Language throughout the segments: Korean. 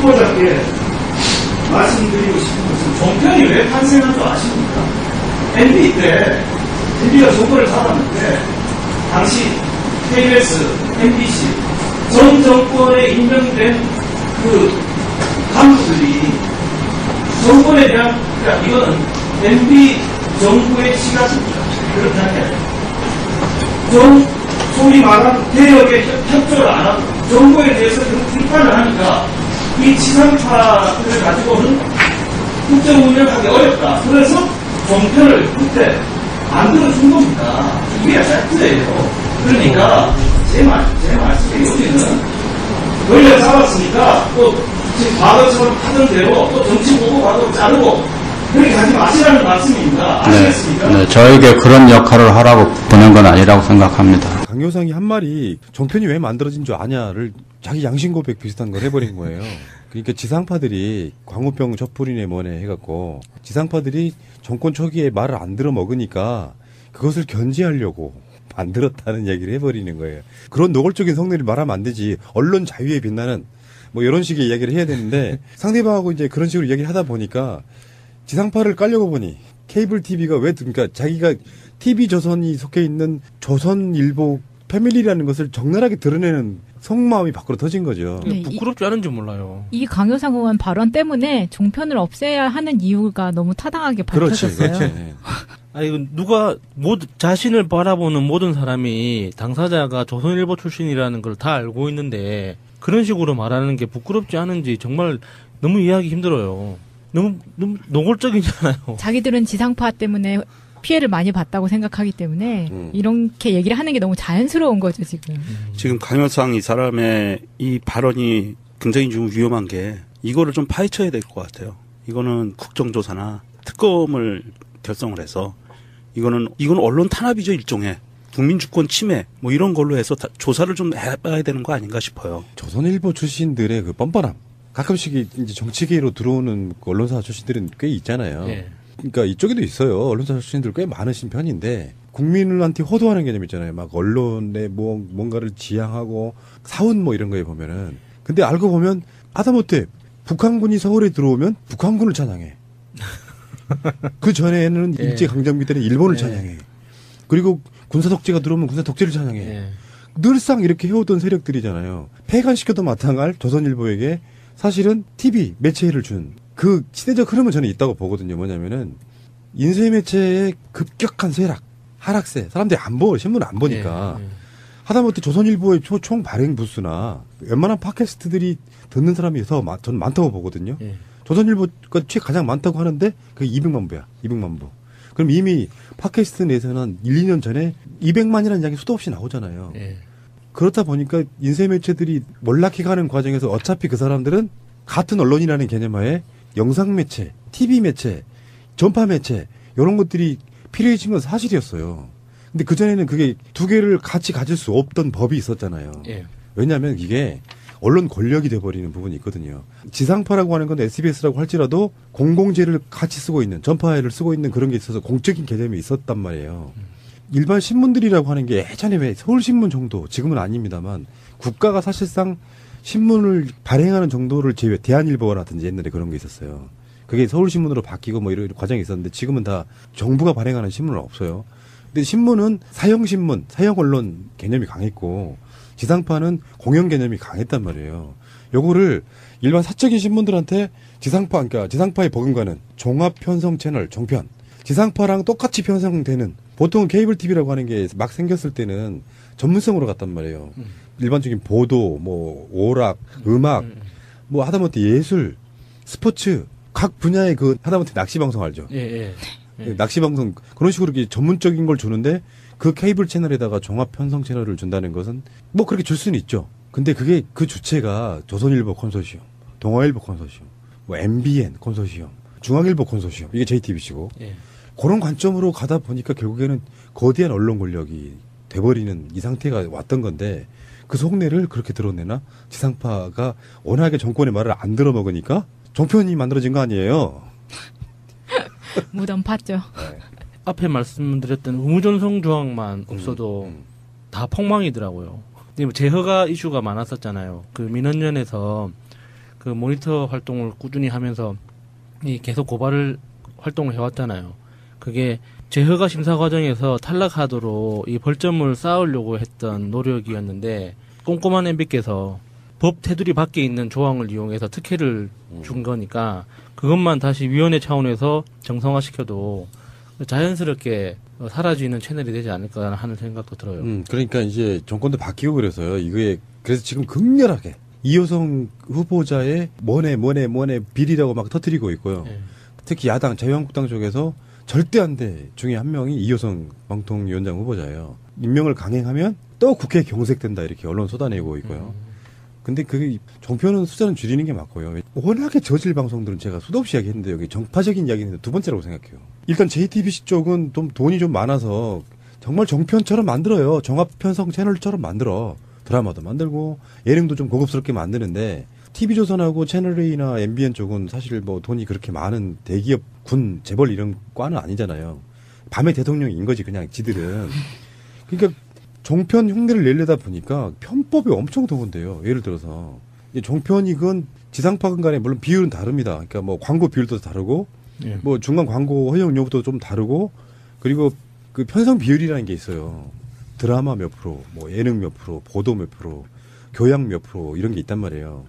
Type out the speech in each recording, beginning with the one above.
후보자께 말씀드리고 싶은 것은 종편이 왜 탄생한 줄 아십니까? MB 때 MB가 정권을 잡았는데 당시 KBS, MBC 전 정권에 임명된 그 간부들이 정권에 대한, 그러니까 이거는 MB 정부의 시각입니다. 그렇게 하냐. 소위 말하는 개혁에 협조를 안 하고 정부에 대해서 비판을 하니까 이 지상파를 가지고는 국정 운영하기 어렵다. 그래서 종편을 그때 만들어준 겁니다. 이게 팩트예요. 그러니까 제 말씀이 여기는 권력 잡았으니까 또 지금 과거처럼 하던 대로 또 정치 보고 가도 자르고 그렇게 하지 마시라는 말씀입니다. 아시겠습니까? 네, 저에게 그런 역할을 하라고 보낸 건 아니라고 생각합니다. 강효상이 한 말이 종편이 왜 만들어진 줄 아냐를 자기 양심 고백 비슷한 걸 해버린 거예요. 그러니까 지상파들이 광우병 촛불이네 뭐네 해갖고 지상파들이 정권 초기에 말을 안 들어 먹으니까 그것을 견제하려고 만들었다는 얘기를 해버리는 거예요. 그런 노골적인 성내를 말하면 안 되지. 언론 자유에 빛나는 뭐 이런 식의 이야기를 해야 되는데 상대방하고 이제 그런 식으로 이야기를 하다 보니까 지상파를 깔려고 보니 케이블 TV가 왜, 그러니까 자기가 TV조선이 속해 있는 조선일보 패밀리라는 것을 적나라하게 드러내는 속마음이 밖으로 터진 거죠. 네, 부끄럽지 않은지 몰라요. 이 강효상 의원 발언 때문에 종편을 없애야 하는 이유가 너무 타당하게 밝혀졌어요. 그렇지. 아니, 이건 누가, 자신을 바라보는 모든 사람이 당사자가 조선일보 출신이라는 걸 다 알고 있는데 그런 식으로 말하는 게 부끄럽지 않은지 정말 너무 이해하기 힘들어요. 너무 노골적이잖아요. 자기들은 지상파 때문에 피해를 많이 봤다고 생각하기 때문에 이렇게 얘기를 하는 게 너무 자연스러운 거죠, 지금. 지금 강효상 이 사람의 이 발언이 굉장히 좀 위험한 게 이거를 좀 파헤쳐야 될 것 같아요. 이거는 국정조사나 특검을 결성을 해서 이건 언론 탄압이죠, 일종의. 국민주권 침해 뭐 이런 걸로 해서 조사를 좀 해봐야 되는 거 아닌가 싶어요. 조선일보 출신들의 그 뻔뻔함. 가끔씩 이제 정치계로 들어오는 언론사 출신들은 꽤 있잖아요. 예. 그러니까 이쪽에도 있어요. 언론사 출신들 꽤 많으신 편인데 국민한테 호도하는 개념 있잖아요. 막 언론에 뭔가를 지향하고 사원 뭐 이런 거에 보면은. 근데 알고 보면 하다못해 북한군이 서울에 들어오면 북한군을 찬양해. 그 전에는 예. 일제강점기 때는 일본을 예. 찬양해. 그리고 군사 독재가 들어오면 군사 독재를 찬양해. 예. 늘상 이렇게 해오던 세력들이잖아요. 폐간시켜도 마땅할 조선일보에게 사실은 TV 매체를 준 그 시대적 흐름은 저는 있다고 보거든요. 뭐냐면은 인쇄 매체의 급격한 하락세. 사람들이 안 보, 신문 안 보니까. 예. 하다못해 조선일보의 총 발행 부수나 웬만한 팟캐스트들이 듣는 사람이 저는 많다고 보거든요. 예. 조선일보가 가장 많다고 하는데 그게 200만 부야. 200만 부. 그럼 이미 팟캐스트 내에서는 1, 2년 전에 200만이라는 이야기 수도 없이 나오잖아요. 예. 그렇다 보니까 인쇄 매체들이 몰락해가는 과정에서 어차피 그 사람들은 같은 언론이라는 개념하에 영상 매체, TV 매체, 전파 매체 이런 것들이 필요해진 건 사실이었어요. 근데 그전에는 그게 두 개를 같이 가질 수 없던 법이 있었잖아요. 예. 왜냐하면 이게 언론 권력이 돼버리는 부분이 있거든요. 지상파라고 하는 건 SBS라고 할지라도 공공재를 같이 쓰고 있는, 전파를 쓰고 있는 그런 게 있어서 공적인 개념이 있었단 말이에요. 일반 신문들이라고 하는 게 예전에 왜 서울신문 정도, 지금은 아닙니다만 국가가 사실상 신문을 발행하는 정도를 제외, 대한일보라든지 옛날에 그런 게 있었어요. 그게 서울신문으로 바뀌고 뭐 이런 과정이 있었는데 지금은 다 정부가 발행하는 신문은 없어요. 근데 신문은 사형신문, 사형언론 개념이 강했고 지상파는 공영 개념이 강했단 말이에요. 요거를 일반 사적인 신문들한테 그러니까 지상파에 버금가는 종합편성 채널, 종편. 지상파랑 똑같이 편성되는, 보통 케이블 TV라고 하는 게 막 생겼을 때는 전문성으로 갔단 말이에요. 일반적인 보도, 뭐, 오락, 음악, 뭐, 하다못해 예술, 스포츠, 각 분야의 하다못해 낚시방송 알죠? 예. 낚시방송, 그런 식으로 이렇게 전문적인 걸 주는데 그 케이블 채널에다가 종합 편성 채널을 준다는 것은 뭐 그렇게 줄 수는 있죠. 근데 그게 그 주체가 조선일보 콘소시엄, 동아일보 콘소시엄, 뭐 MBN 콘소시엄, 중앙일보 콘소시엄, 이게 JTBC고. 예. 그런 관점으로 가다 보니까 결국에는 거대한 언론 권력이 돼버리는 이 상태가 왔던 건데 그 속내를 그렇게 드러내나? 지상파가 워낙에 정권의 말을 안 들어먹으니까 종편이 만들어진 거 아니에요. 무덤 팠죠. 네. 앞에 말씀드렸던 의무전송 조항만 없어도 다 폭망이더라고요. 근데 뭐 재허가 이슈가 많았었잖아요. 그 민원연에서 그 모니터 활동을 꾸준히 하면서 계속 고발을 활동을 해왔잖아요. 그게 재허가 심사 과정에서 탈락하도록 이 벌점을 쌓으려고 했던 노력이었는데 꼼꼼한 MB께서 법 테두리 밖에 있는 조항을 이용해서 특혜를 준 거니까 그것만 다시 위원회 차원에서 정상화시켜도 자연스럽게 사라지는 채널이 되지 않을까 하는 생각도 들어요. 그러니까 이제 정권도 바뀌고 그래서요. 그래서 지금 극렬하게 이호성 후보자의 뭐네 비리라고 막 터뜨리고 있고요. 네. 특히 야당 자유한국당 쪽에서 절대 안 돼 중에 한 명이 이호성 방통위원장 후보자예요. 임명을 강행하면 또 국회에 경색된다 이렇게 언론 쏟아내고 있고요. 근데 그 종편은 숫자는 줄이는 게 맞고요. 워낙에 저질 방송들은 제가 수도 없이 이야기했는데 여기 정파적인 이야기는 두 번째라고 생각해요. 일단 JTBC 쪽은 좀 돈이 좀 많아서 정말 정편처럼 만들어요. 종합편성 채널처럼 만들어. 드라마도 만들고 예능도 좀 고급스럽게 만드는데 TV조선하고 채널A나 MBN 쪽은 사실 뭐 돈이 그렇게 많은 대기업, 군, 재벌 이런 과는 아니잖아요. 밤의 대통령인 거지 그냥 지들은. 그러니까 종편 흉내를 내려다 보니까 편법이 엄청 더운데요. 예를 들어서 종편이건 지상파건 간에 물론 비율은 다릅니다. 그러니까 뭐 광고 비율도 다르고 예. 뭐 중간 광고 허용 여부도 좀 다르고 그리고 그 편성 비율이라는 게 있어요. 드라마 몇 프로, 뭐 예능 몇 프로, 보도 몇 프로, 교양 몇 프로 이런 게 있단 말이에요.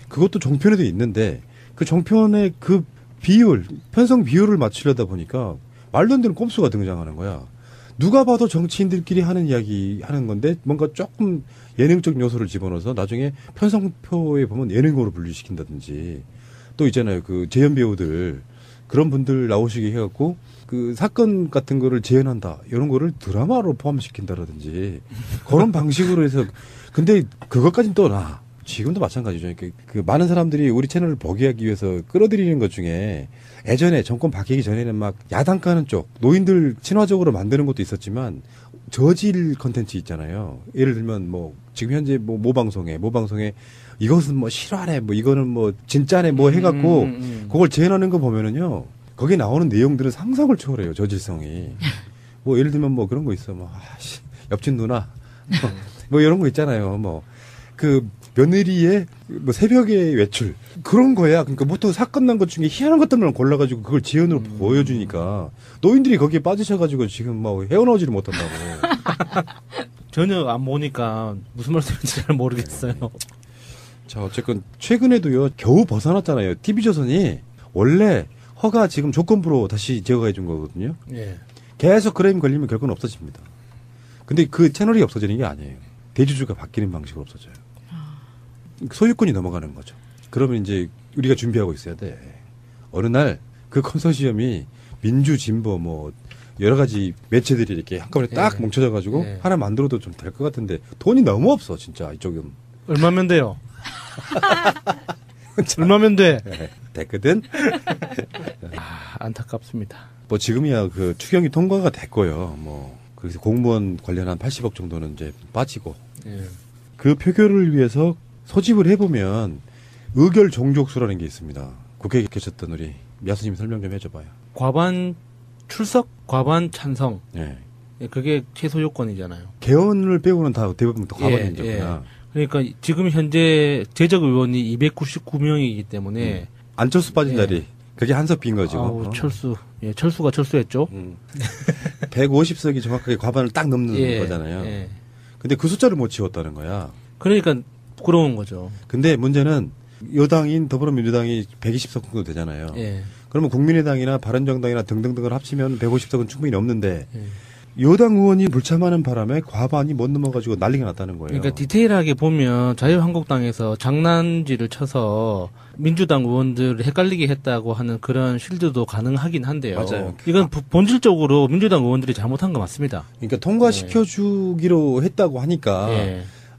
그것도 종편에도 있는데 그 종편의 그 비율, 편성 비율을 맞추려다 보니까 말도 안 되는 꼼수가 등장하는 거야. 누가 봐도 정치인들끼리 하는 이야기 하는 건데 뭔가 조금 예능적 요소를 집어넣어서 나중에 편성표에 보면 예능으로 분류시킨다든지 또 있잖아요. 그 재연 배우들 그런 분들 나오시게 해갖고 그 사건 같은 거를 재현한다 이런 거를 드라마로 포함시킨다라든지 그런 방식으로 해서 근데 그것까지는 또 나 지금도 마찬가지죠. 그 많은 사람들이 우리 채널을 보게 하기 위해서 끌어들이는 것 중에 예전에 정권 바뀌기 전에는 막 야당가는 쪽 노인들 친화적으로 만드는 것도 있었지만 저질 컨텐츠 있잖아요. 예를 들면 뭐 지금 현재 뭐 모방송에 이것은 뭐 실화래 뭐 이거는 뭐 진짜네 뭐 해갖고 그걸 재현하는 거 보면은요 거기 나오는 내용들은 상상을 초월해요. 저질성이. 뭐 예를 들면 뭐 그런 거 있어. 뭐 옆집 누나 뭐 이런 거 있잖아요. 뭐 그 며느리의 뭐 새벽에 외출 그런 거야. 그러니까 보통 사건 난 것 중에 희한한 것들만 골라가지고 그걸 재현으로 보여주니까 노인들이 거기에 빠지셔가지고 지금 뭐 헤어나오지를 못한다고. 전혀 안 보니까 무슨 말씀인지 잘 모르겠어요. 자 어쨌건 최근에도요 겨우 벗어났잖아요. TV조선이 원래 허가 지금 조건부로 다시 제거해 준 거거든요. 예. 계속 크레임 걸리면 결국은 없어집니다. 근데 그 채널이 없어지는 게 아니에요. 대주주가 바뀌는 방식으로 없어져요. 소유권이 넘어가는 거죠. 그러면 이제 우리가 준비하고 있어야 돼. 어느 날 그 컨소시엄이 민주, 진보 뭐 여러 가지 매체들이 이렇게 한꺼번에 딱 뭉쳐져가지고 하나 만들어도 좀 될 것 같은데 돈이 너무 없어 진짜 이쪽은. 얼마면 돼요? 얼마면 돼? 됐거든. 안타깝습니다. 뭐 지금이야 그 추경이 통과가 됐고요. 뭐 그래서 공무원 관련한 80억 정도는 이제 빠지고 그 표결을 위해서 소집을 해보면 의결 종족수라는 게 있습니다. 국회에 계셨던 우리 야수님 설명 좀 해줘봐요. 과반 출석, 과반 찬성. 네. 그게 최소 요건이잖아요. 개헌을 빼고는 다 대부분 다 과반이죠. 그냥. 그러니까 지금 현재 재적 의원이 299명이기 때문에 안철수 빠진 자리 그게 한석비인 거죠. 아우, 철수. 철수가 철수했죠. 150석이 정확하게 과반을 딱 넘는 거잖아요. 근데 그 숫자를 못 치웠다는 거야. 그러니까 부끄러운 거죠. 근데 문제는 여당인 더불어민주당이 120석 정도 되잖아요. 그러면 국민의당이나 바른정당이나 등등등을 합치면 150석은 충분히 넘는데 여당 의원이 불참하는 바람에 과반이 못 넘어가지고 난리가 났다는 거예요. 그러니까 디테일하게 보면 자유한국당에서 장난질을 쳐서 민주당 의원들을 헷갈리게 했다고 하는 그런 실드도 가능하긴 한데요. 맞아요. 이건 본질적으로 민주당 의원들이 잘못한 거 맞습니다. 그러니까 통과시켜주기로 했다고 하니까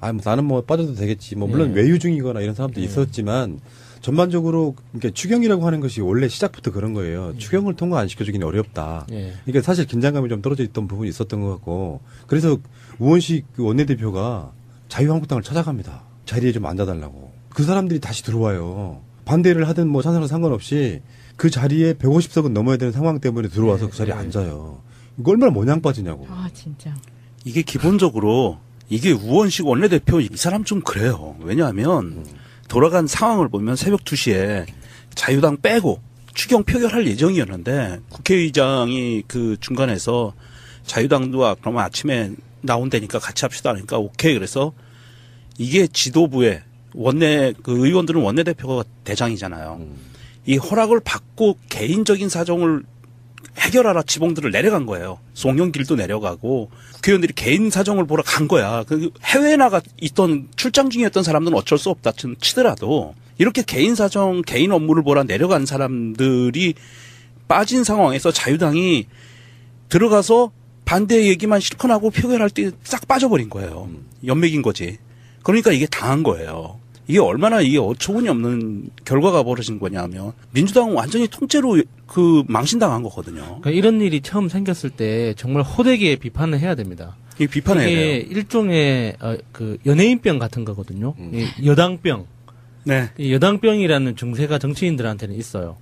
뭐 나는 뭐 빠져도 되겠지. 뭐 물론 외유 중이거나 이런 사람도 있었지만 전반적으로 그러니까 추경이라고 하는 것이 원래 시작부터 그런 거예요. 추경을 통과 안 시켜주기는 어렵다. 그러니까 사실 긴장감이 좀 떨어져 있던 부분이 있었던 것 같고 그래서 우원식 그 원내대표가 자유한국당을 찾아갑니다. 자리에 좀 앉아달라고. 그 사람들이 다시 들어와요. 반대를 하든 뭐 찬성은 상관없이 그 자리에 150석은 넘어야 되는 상황 때문에 들어와서 그 자리에 앉아요. 이거 얼마나 모냥 빠지냐고. 아 진짜. 이게 기본적으로 이게 우원식 원내대표 이 사람 좀 그래요. 왜냐하면 돌아간 상황을 보면 새벽 2시에 자유당 빼고 추경 표결할 예정이었는데 국회의장이 그 중간에서 자유당도 그러면 아침에 나온다니까 같이 합시다 하니까 오케이. 그래서 이게 지도부의 그 의원들은 원내대표가 대장이잖아요. 이 허락을 받고 개인적인 사정을 해결하라 지봉들을 내려간 거예요. 송영길도 내려가고 국회의원들이 개인 사정을 보러 간 거야. 그 해외에 나가 있던 출장 중이었던 사람들은 어쩔 수 없다 치더라도 이렇게 개인 사정, 개인 업무를 보러 내려간 사람들이 빠진 상황에서 자유당이 들어가서 반대 얘기만 실컷 하고 표결할 때 싹 빠져버린 거예요. 연맥인 거지. 그러니까 이게 당한 거예요. 이게 얼마나 이게 어처구니 없는 결과가 벌어진 거냐면 민주당은 완전히 통째로 그 망신당한 거거든요. 그러니까 이런 일이 처음 생겼을 때 정말 호되게 비판을 해야 됩니다. 이 비판해야 이게 돼요. 일종의 그 연예인병 같은 거거든요. 이 여당병. 네. 이 여당병이라는 증세가 정치인들한테는 있어요.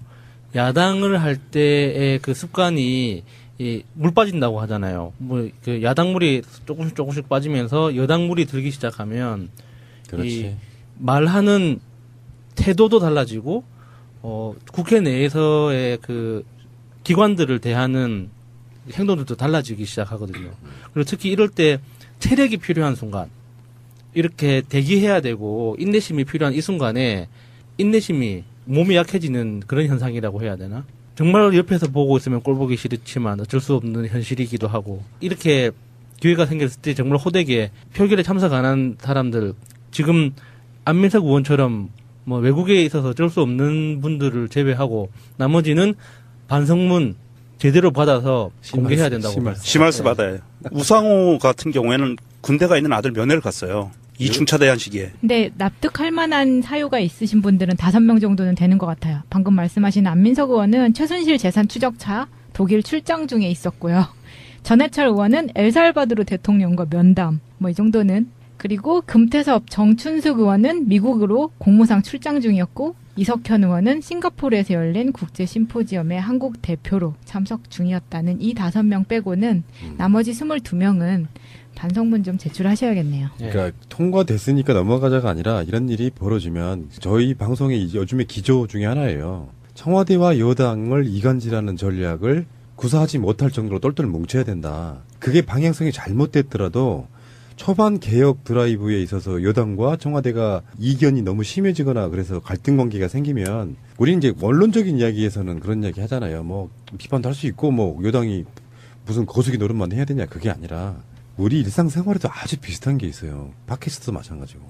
야당을 할 때의 그 습관이 물 빠진다고 하잖아요. 뭐 그 야당물이 조금씩 빠지면서 여당물이 들기 시작하면 그렇지. 이 말하는 태도도 달라지고 국회 내에서의 그 기관들을 대하는 행동들도 달라지기 시작하거든요. 그리고 특히 이럴 때 체력이 필요한 순간 이렇게 대기해야 되고 인내심이 필요한 이 순간에 인내심이 몸이 약해지는 그런 현상이라고 해야 되나? 정말 옆에서 보고 있으면 꼴 보기 싫지만 어쩔 수 없는 현실이기도 하고 이렇게 기회가 생겼을 때 정말 호되게 표결에 참석 안 한 사람들 지금 안민석 의원처럼 뭐 외국에 있어서 어쩔 수 없는 분들을 제외하고 나머지는 반성문 제대로 받아서 공개해야 된다고 봐요. 심할수 받아요. 우상호 같은 경우에는 군대가 있는 아들 면회를 갔어요. 이중차 대한 시기에. 근데 납득할 만한 사유가 있으신 분들은 5명 정도는 되는 것 같아요. 방금 말씀하신 안민석 의원은 최순실 재산 추적차 독일 출장 중에 있었고요. 전해철 의원은 엘살바도르 대통령과 면담 뭐 이 정도는 그리고 금태섭 정춘숙 의원은 미국으로 공무상 출장 중이었고 이석현 의원은 싱가포르에서 열린 국제 심포지엄의 한국 대표로 참석 중이었다는 이 5명 빼고는 나머지 22명은 반성문 좀 제출하셔야겠네요. 그러니까 통과됐으니까 넘어가자가 아니라 이런 일이 벌어지면 저희 방송의 요즘의 기조 중에 하나예요. 청와대와 여당을 이간질하는 전략을 구사하지 못할 정도로 똘똘 뭉쳐야 된다. 그게 방향성이 잘못됐더라도 초반 개혁 드라이브에 있어서 여당과 청와대가 이견이 너무 심해지거나 그래서 갈등 관계가 생기면 우리는 이제 원론적인 이야기에서는 그런 이야기 하잖아요. 뭐 비판도 할 수 있고 뭐 여당이 무슨 거수기 노릇만 해야 되냐 그게 아니라 우리 일상생활에도 아주 비슷한 게 있어요. 팟캐스트도 마찬가지고.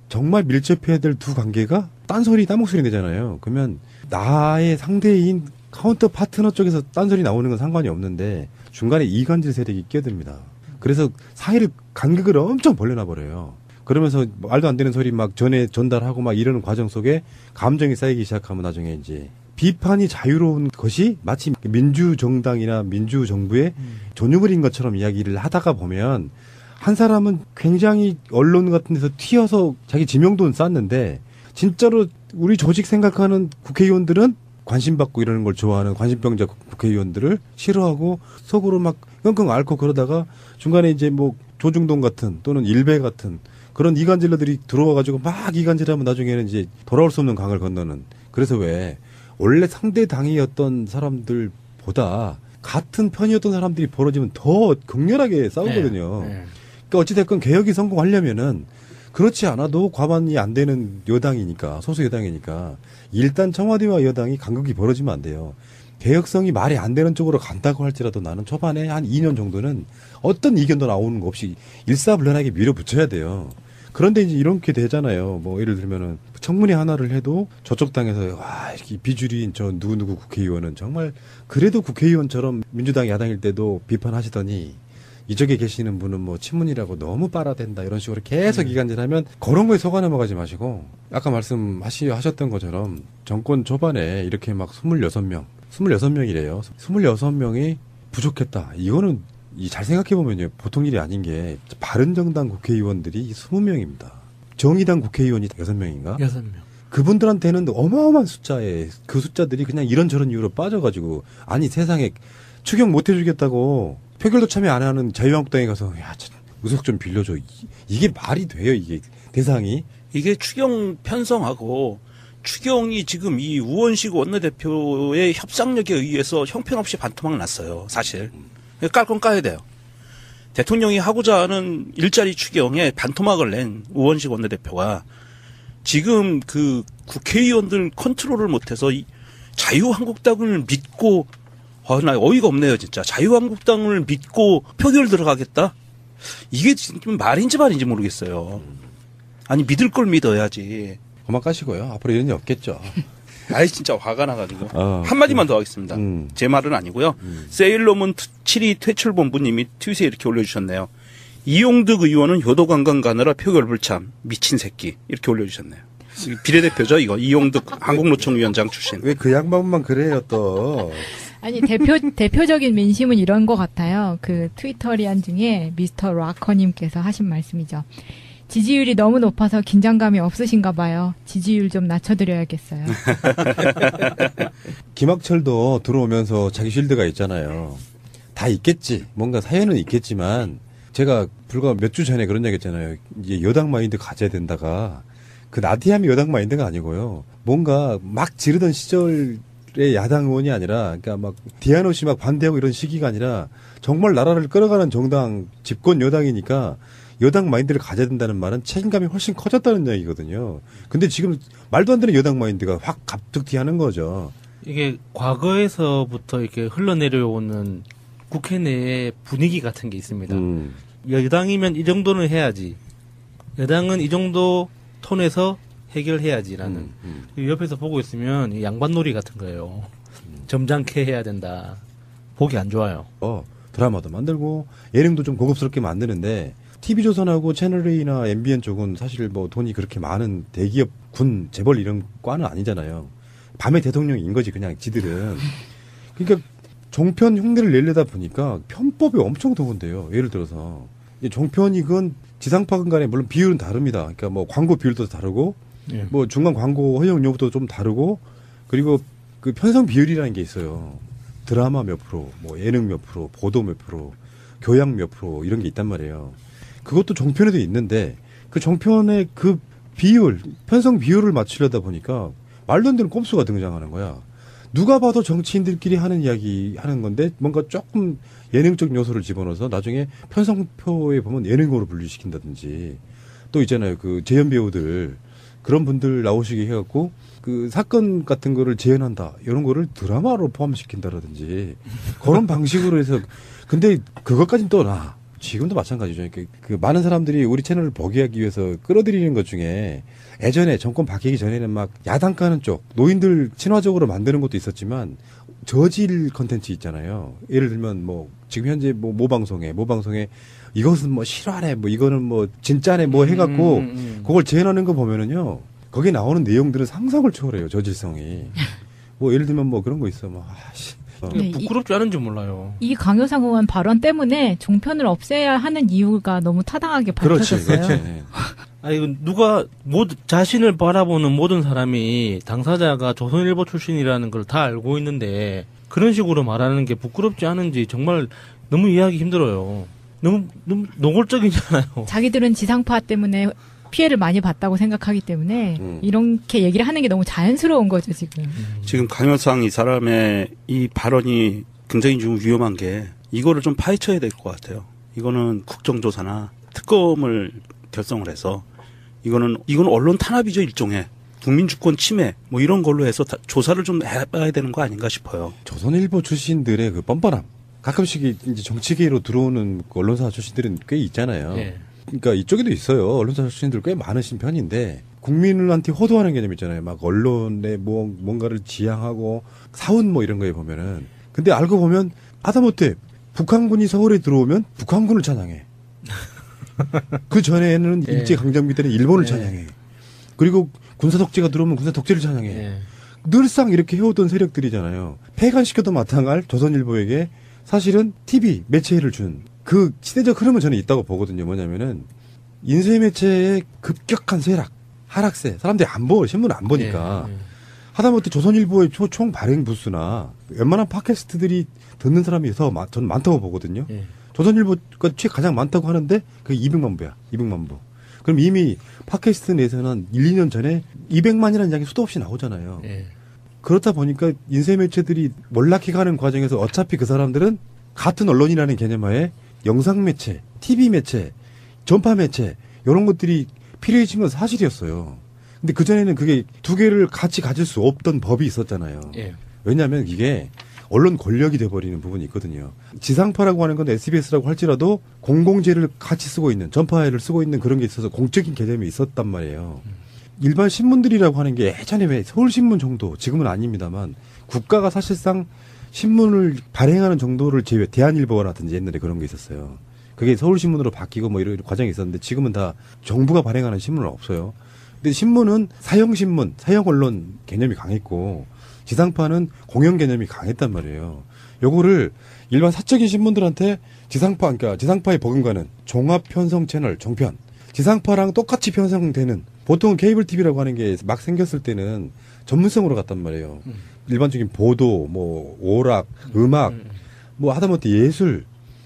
정말 밀접해야 될 두 관계가 딴소리 딴목소리 내잖아요. 그러면 나의 상대인 카운터 파트너 쪽에서 딴소리 나오는 건 상관이 없는데 중간에 이간질 세력이 끼어듭니다. 그래서 사이를 간극을 엄청 벌려놔버려요. 그러면서 말도 안 되는 소리 막 전달하고 막 이러는 과정 속에 감정이 쌓이기 시작하면 나중에 이제 비판이 자유로운 것이 마치 민주정당이나 민주정부의 전유물인 것처럼 이야기를 하다가 보면 한 사람은 굉장히 언론 같은 데서 튀어서 자기 지명도는 쌓는데 진짜로 우리 조직 생각하는 국회의원들은 관심받고 이러는 걸 좋아하는 관심병자 국회의원들을 싫어하고 속으로 막 끙끙 앓고 그러다가 중간에 이제 뭐 조중동 같은 또는 일베 같은 그런 이간질러들이 들어와가지고 막 이간질하면 나중에는 이제 돌아올 수 없는 강을 건너는. 그래서 왜 원래 상대 당이었던 사람들보다 같은 편이었던 사람들이 벌어지면 더 격렬하게 싸우거든요. 그러니까 어찌됐건 개혁이 성공하려면은 그렇지 않아도 과반이 안 되는 여당이니까 소수 여당이니까 일단 청와대와 여당이 간극이 벌어지면 안 돼요. 개혁성이 말이 안 되는 쪽으로 간다고 할지라도 나는 초반에 한 2년 정도는 어떤 이견도 나오는 거 없이 일사불란하게 밀어붙여야 돼요. 그런데 이제 이렇게 되잖아요. 뭐 예를 들면은 청문회 하나를 해도 저쪽 당에서 와 이렇게 비주류인 저 누구누구 국회의원은 정말 그래도 국회의원처럼 민주당 야당일 때도 비판하시더니 이쪽에 계시는 분은 뭐 친문이라고 너무 빨아댄다 이런 식으로 계속 이간질하면 그런 거에 속아 넘어가지 마시고 아까 말씀하셨던 것처럼 정권 초반에 이렇게 막 26명이래요. 26명이 부족했다. 이거는 잘 생각해보면요. 보통 일이 아닌 게 바른정당 국회의원들이 20명입니다. 정의당 국회의원이 6명인가? 6명. 그분들한테는 어마어마한 숫자에 그 숫자들이 그냥 이런저런 이유로 빠져가지고 아니 세상에 추경 못 해주겠다고 표결도 참여 안 하는 자유한국당에 가서 야 의석 좀 빌려줘. 이게 말이 돼요. 이게 대상이 이게 추경 편성하고 추경이 지금 이 우원식 원내대표의 협상력에 의해서 형편없이 반토막 났어요. 사실. 깔 건 까야 돼요. 대통령이 하고자 하는 일자리 추경에 반토막을 낸 우원식 원내대표가 지금 그 국회의원들 컨트롤을 못해서 이 자유한국당을 믿고 나 어이가 없네요 진짜. 자유한국당을 믿고 표결 들어가겠다? 이게 지금 말인지 모르겠어요. 아니 믿을 걸 믿어야지. 그만 까시고요. 앞으로 이런 일 없겠죠. 아이 진짜 화가 나가지고 어, 한마디만 더 하겠습니다. 제 말은 아니고요. 세일러문 7위 퇴출본부님이 트윗에 이렇게 올려주셨네요. 이용득 의원은 효도관광 가느라 표결 불참 미친 새끼 이렇게 올려주셨네요. 비례대표죠 이거 이용득 한국노총 위원장 출신. 왜 그 양반만 그래요 또. 아니 대표적인 민심은 이런 것 같아요. 그 트위터리안 중에 미스터 락커님께서 하신 말씀이죠. 지지율이 너무 높아서 긴장감이 없으신가 봐요. 지지율 좀 낮춰드려야겠어요. 김학철도 들어오면서 자기 쉴드가 있잖아요. 다 있겠지. 뭔가 사연은 있겠지만 제가 불과 몇 주 전에 그런 얘기 했잖아요. 이제 여당 마인드 가져야 된다가 그 나디함이 여당 마인드가 아니고요. 뭔가 막 지르던 시절의 야당 의원이 아니라 그러니까 막 디아노시 막 반대하고 이런 시기가 아니라 정말 나라를 끌어가는 정당 집권 여당이니까 여당 마인드를 가져야 된다는 말은 책임감이 훨씬 커졌다는 얘기거든요. 근데 지금 말도 안 되는 여당 마인드가 확 갑툭튀하는 거죠. 이게 과거에서부터 이렇게 흘러내려오는 국회 내의 분위기 같은 게 있습니다. 여당이면 이 정도는 해야지. 여당은 이 정도 톤에서 해결해야지라는. 옆에서 보고 있으면 이 양반놀이 같은 거예요. 점잖게 해야 된다. 보기 안 좋아요. 드라마도 만들고 예능도 좀 고급스럽게 만드는데 TV조선하고 채널A나 MBN 쪽은 사실 뭐 돈이 그렇게 많은 대기업, 군, 재벌 이런 과는 아니잖아요. 밤의 대통령인 거지 그냥 지들은. 그러니까 종편 흉내를 내려다 보니까 편법이 엄청 더군데요. 예를 들어서 종편이 건 지상파건 간에 물론 비율은 다릅니다. 그러니까 뭐 광고 비율도 다르고 뭐 중간 광고 허용 여부도 좀 다르고 그리고 그 편성 비율이라는 게 있어요. 드라마 몇 프로, 뭐 예능 몇 프로, 보도 몇 프로, 교양 몇 프로 이런 게 있단 말이에요. 그것도 종편에도 있는데 그 종편의 그 비율, 편성 비율을 맞추려다 보니까 말도 안 되는 꼼수가 등장하는 거야. 누가 봐도 정치인들끼리 하는 이야기 하는 건데 뭔가 조금 예능적 요소를 집어넣어서 나중에 편성표에 보면 예능으로 분류시킨다든지 또 있잖아요. 그 재연 배우들 그런 분들 나오시게 해갖고 그 사건 같은 거를 재현한다. 이런 거를 드라마로 포함시킨다라든지 그런 방식으로 해서 근데 그것까진 또 지금도 마찬가지죠. 그 많은 사람들이 우리 채널을 보게 하기 위해서 끌어들이는 것 중에 예전에 정권 바뀌기 전에는 막 야당 까는 쪽, 노인들 친화적으로 만드는 것도 있었지만 저질 컨텐츠 있잖아요. 예를 들면 뭐 지금 현재 뭐 모방송에 이것은 뭐 실화네, 뭐 이거는 뭐 진짜네, 뭐 해갖고 그걸 재현하는 거 보면은요. 거기에 나오는 내용들은 상상을 초월해요. 저질성이. 뭐 예를 들면 뭐 그런 거 있어. 뭐 네, 부끄럽지 않은지 몰라요. 이 강효상 의원 발언 때문에 종편을 없애야 하는 이유가 너무 타당하게 밝혀졌어요. 그렇지. 아니, 누가, 자신을 바라보는 모든 사람이 당사자가 조선일보 출신이라는 걸 다 알고 있는데, 그런 식으로 말하는 게 부끄럽지 않은지 정말 너무 이해하기 힘들어요. 너무 노골적이잖아요. 자기들은 지상파 때문에 피해를 많이 봤다고 생각하기 때문에 이렇게 얘기를 하는 게 너무 자연스러운 거죠, 지금. 지금 강효상 이 사람의 이 발언이 굉장히 좀 위험한 게 이거를 좀 파헤쳐야 될 것 같아요. 이거는 국정조사나 특검을 결성을 해서 이건 언론 탄압이죠, 일종의. 국민주권 침해 뭐 이런 걸로 해서 조사를 좀 해봐야 되는 거 아닌가 싶어요. 조선일보 출신들의 그 뻔뻔함. 가끔씩 이제 정치계로 들어오는 그 언론사 출신들은 꽤 있잖아요. 예. 그러니까 이쪽에도 있어요. 언론사 출신들 꽤 많으신 편인데 국민한테 호도하는 개념 있잖아요. 막 언론에 뭔가를 지향하고 사원 뭐 이런 거에 보면은. 근데 알고 보면 하다못해 북한군이 서울에 들어오면 북한군을 찬양해. 그 전에는 예. 일제강점기 때는 일본을 예. 찬양해. 그리고 군사 독재가 들어오면 군사 독재를 찬양해. 예. 늘상 이렇게 해오던 세력들이잖아요. 폐간시켜도 마땅할 조선일보에게 사실은 TV 매체를 준 그 시대적 흐름은 저는 있다고 보거든요. 뭐냐면은 인쇄 매체의 급격한 하락세. 사람들이 안 보, 신문 안 보니까. 예. 예. 하다못해 조선일보의 총 발행 부수나 웬만한 팟캐스트들이 듣는 사람이 저는 많다고 보거든요. 예. 조선일보가 가장 많다고 하는데 그게 200만 부야. 200만 부. 그럼 이미 팟캐스트 내에서는 1, 2년 전에 200만이라는 이야기 수도 없이 나오잖아요. 예. 그렇다 보니까 인쇄 매체들이 몰락해가는 과정에서 어차피 그 사람들은 같은 언론이라는 개념하에 영상 매체, TV 매체, 전파 매체 이런 것들이 필요해진 건 사실이었어요. 근데 그전에는 그게 두 개를 같이 가질 수 없던 법이 있었잖아요. 예. 왜냐하면 이게 언론 권력이 돼버리는 부분이 있거든요. 지상파라고 하는 건 SBS라고 할지라도 공공재를 같이 쓰고 있는, 전파를 쓰고 있는 그런 게 있어서 공적인 개념이 있었단 말이에요. 일반 신문들이라고 하는 게 예전에 왜 서울신문 정도, 지금은 아닙니다만 국가가 사실상 신문을 발행하는 정도를 제외, 대한일보라든지 옛날에 그런 게 있었어요. 그게 서울신문으로 바뀌고 뭐 이런 과정이 있었는데 지금은 다 정부가 발행하는 신문은 없어요. 근데 신문은 사형신문, 사형언론 개념이 강했고 지상파는 공영 개념이 강했단 말이에요. 요거를 일반 사적인 신문들한테 지상파, 그러니까 지상파에 버금가는 종합 편성 채널, 종편, 지상파랑 똑같이 편성되는, 보통 케이블 TV라고 하는 게 막 생겼을 때는 전문성으로 갔단 말이에요. 일반적인 보도, 뭐 오락, 음악, 뭐 하다못해 예술,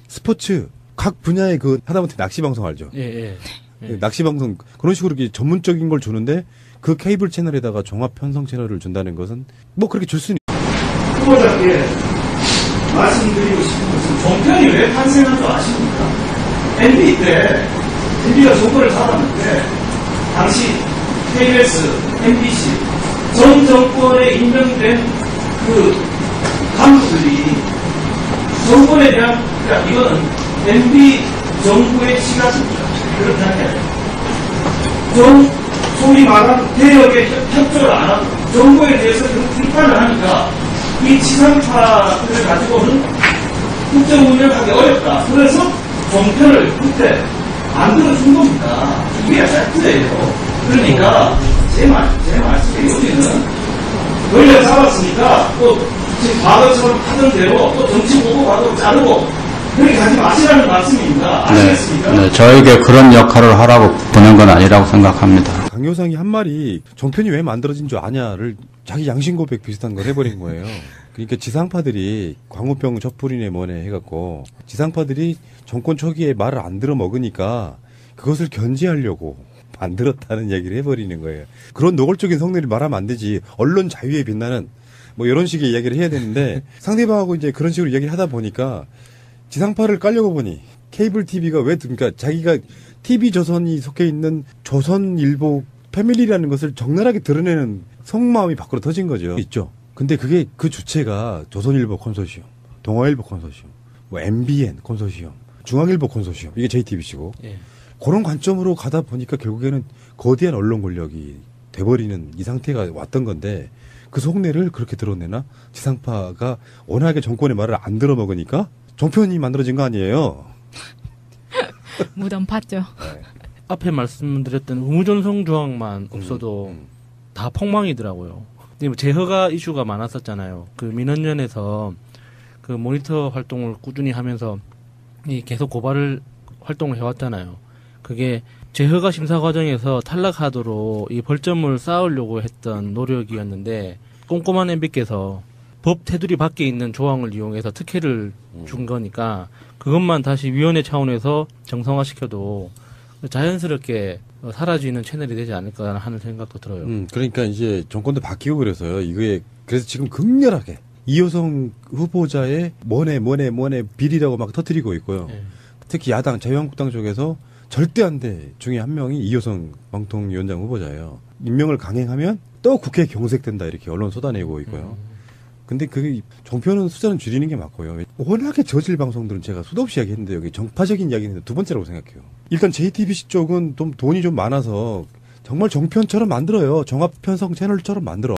스포츠, 각 분야의 그 하다못해 낚시 방송 알죠? 예. 낚시 방송 그런 식으로 이렇게 전문적인 걸 주는데 그 케이블 채널에다가 종합 편성 채널을 준다는 것은 뭐 그렇게 줄 수는 후보자께 말씀드리고 싶은 것은 종편이 왜 탄생한 줄 아십니까? MB 때 MB가 정권을 잡았는데 당시 KBS, MBC 전 정권에 임명된 그 간부들이 정권에 대한, 그러니까 이거는 MB 정부의 시각입니다. 그렇게 하냐. 좀 소위 말하는 개혁에 협조를 안 하고 정부에 대해서 계속 비판을 하니까 이 지상파를 가지고는 국정 운영하기 어렵다. 그래서 종편을 그때 만들어준 겁니다. 이게 팩트예요. 그러니까 제 말씀에 여기는 권력 잡았으니까 또 지금 과거처럼 하던 대로 또 정치 보고 과거 자르고 그렇게 하지 마시라는 말씀입니다. 아시겠습니까? 네, 저에게 그런 역할을 하라고 보낸 건 아니라고 생각합니다. 강효상이 한 말이 종편이 왜 만들어진 줄 아냐를 자기 양심 고백 비슷한 걸 해버린 거예요. 그러니까 지상파들이 광우병 촛불이네 뭐네 해갖고 지상파들이 정권 초기에 말을 안 들어 먹으니까 그것을 견제하려고 만들었다는 얘기를 해버리는 거예요. 그런 노골적인 성내를 말하면 안 되지. 언론 자유에 빛나는 뭐 이런 식의 이야기를 해야 되는데 상대방하고 이제 그런 식으로 이야기를 하다 보니까 지상파를 깔려고 보니 케이블 TV가 왜, 그러니까 자기가 TV조선이 속해 있는 조선일보 패밀리라는 것을 적나라하게 드러내는 속마음이 밖으로 터진 거죠. 있죠. 근데 그게 그 주체가 조선일보 콘소시엄, 동아일보 콘소시엄, 뭐 MBN 콘소시엄, 중앙일보 콘소시엄, 이게 JTBC고. 예. 그런 관점으로 가다 보니까 결국에는 거대한 언론 권력이 돼버리는 이 상태가 왔던 건데 그 속내를 그렇게 드러내나? 지상파가 워낙에 정권의 말을 안 들어먹으니까 종편이 만들어진 거 아니에요. 무덤 팠죠. 앞에 말씀드렸던 의무전송 조항만 없어도 다 폭망이더라고요. 근데 뭐 재허가 이슈가 많았었잖아요. 그 민원연에서 그 모니터 활동을 꾸준히 하면서 이 계속 고발을 활동을 해왔잖아요. 그게 재허가 심사 과정에서 탈락하도록 이 벌점을 쌓으려고 했던 노력이었는데 꼼꼼한 MB께서 법 테두리 밖에 있는 조항을 이용해서 특혜를 준 거니까 그것만 다시 위원회 차원에서 정상화시켜도 자연스럽게 사라지는 채널이 되지 않을까 하는 생각도 들어요. 그러니까 이제 정권도 바뀌고 그래서요. 이게 그래서 지금 극렬하게 이효성 후보자의 뭐네 비리라고 막 터뜨리고 있고요. 네. 특히 야당 자유한국당 쪽에서 절대 안 돼 중에 한 명이 이효성 방통위원장 후보자예요. 임명을 강행하면 또 국회에 경색된다 이렇게 언론 쏟아내고 있고요. 근데 그 종편은 숫자는 줄이는 게 맞고요. 워낙에 저질 방송들은 제가 수도 없이 이야기했는데 여기 정파적인 이야기는 두 번째라고 생각해요. 일단 JTBC 쪽은 좀 돈이 좀 많아서 정말 종편처럼 만들어요. 종합 편성 채널처럼 만들어.